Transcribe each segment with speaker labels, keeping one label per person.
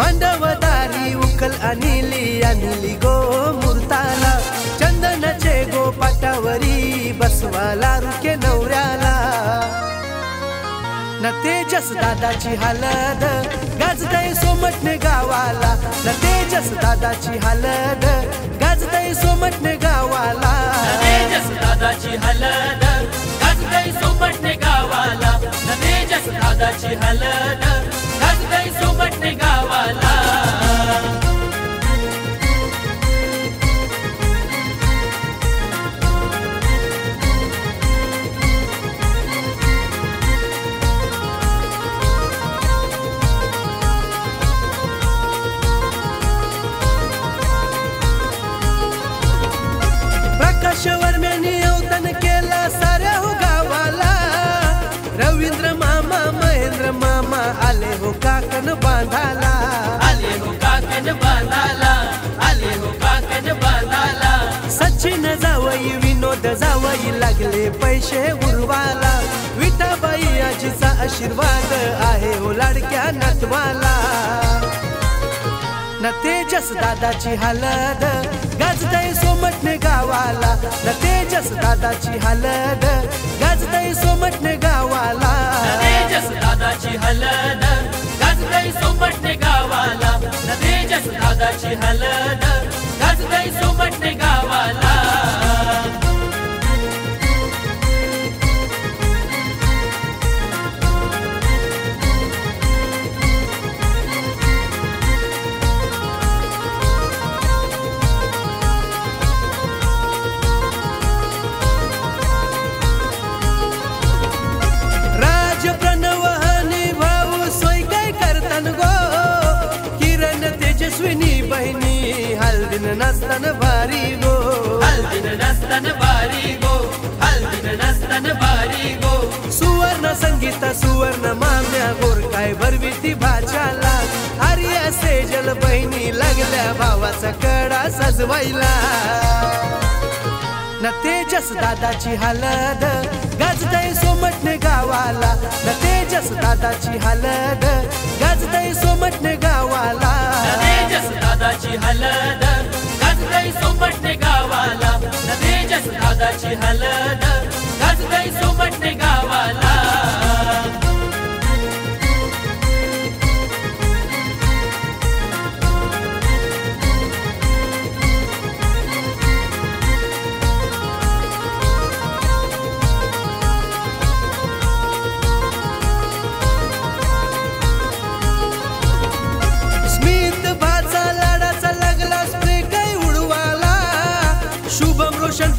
Speaker 1: मांडवदारी उखल आणली गो मूर्ताला, चंदनाचे गो पाटावरी बसवाला रुके नवऱ्याला. न तेजस दादाची हलद गाजतय सोमटणे गावाला, न तेजस दादाची हलद गाजतय सोमटणे गावाला.
Speaker 2: तेजस दादाची हलद गाजतय सोमटणे गावाला, न तेजस दादाची हलद गाजतय सोमटणे गावाला.
Speaker 1: वर्म्यानी अवतन केला साऱ्या हो गावाला. रवींद्र मामा महेंद्र मामा आले हो काकन बांधाला,
Speaker 2: आले हो काकन बांधाला, आले हो काकन बांधाला.
Speaker 1: सचिन जावई विनोद जावई लागले पैसे उरवाला. विठाबाई आजीचा आशीर्वाद आहे हो लाडक्या नातवाला. न तेजस दादाची हलद गाजतय सोमटणे गावाला, न तेजस दादाची हलद गाजतय सोमटणे गावाला.
Speaker 2: तेजस दादाची हलद गाजतय सोमटणे गावाला, न तेजस दादाची हलद गाजतय सोमटणे गावाला.
Speaker 1: बहिणी हल्दीन नसतन भारी गो,
Speaker 2: हल्दीन नसतन भारी गो, हल्दीन नसतन भारी गो.
Speaker 1: सुवर्ण संगीत सुवर्ण माम्या गोरकाय भरविती भाच्याला. आर्या सेजल बहिणी लागल्या भावाचा कडा सजवायला. न तेजस दादाची हलद गाजतय सोमटणे गावाला, न तेजस दादाची हलद गाजतय सोमटणे गावाला.
Speaker 2: तेजस दादाची हलद गाजतय सोमटणे गावाला, न तेजस दादाची हलद गाजतय सोमटणे गावाला.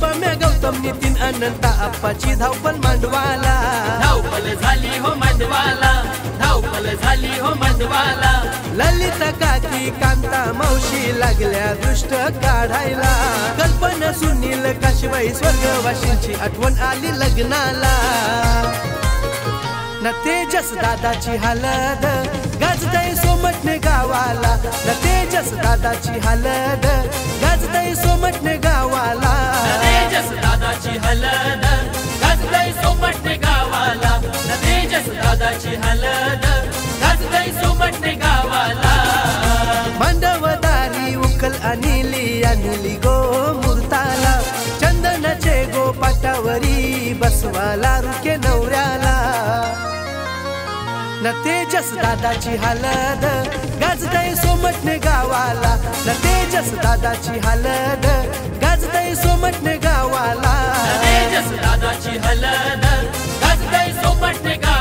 Speaker 1: पम्या गौतम नितीन अनंता आप्पाची धावपल मांडवाला.
Speaker 2: धावपल झाली हो मांडवाला, धावपल झाली हो मांडवाला.
Speaker 1: ललिता काकी कांता मावशी लागल्या दृष्ट काढायला. कल्पना सुनील काशीबाई स्वर्गवाशींची आठवण आली लग्नाला. न तेजस दादाची हलद गाजतय सोमटणे गावाला, न तेजस दादाची हलद गाजतय सोमटणे गावाला.
Speaker 2: तेजस दादाची हलद गाजतय सोमटणे गावाला, न तेजस दादाची हलद गाजतय सोमटणे गावाला.
Speaker 1: मांडवदारी उखल आणली गो मूर्ताला, चंदनाचे गो पाटावरी बसवाला रुके नवऱ्याला. न तेजस दादाची हलद गाजतय सोमटणे गावाला, न तेजस दादाची हलद गाजतय सोमटणे गावाला.
Speaker 2: तेजस दादाची हलद गाजतय सोमटणे गावाला.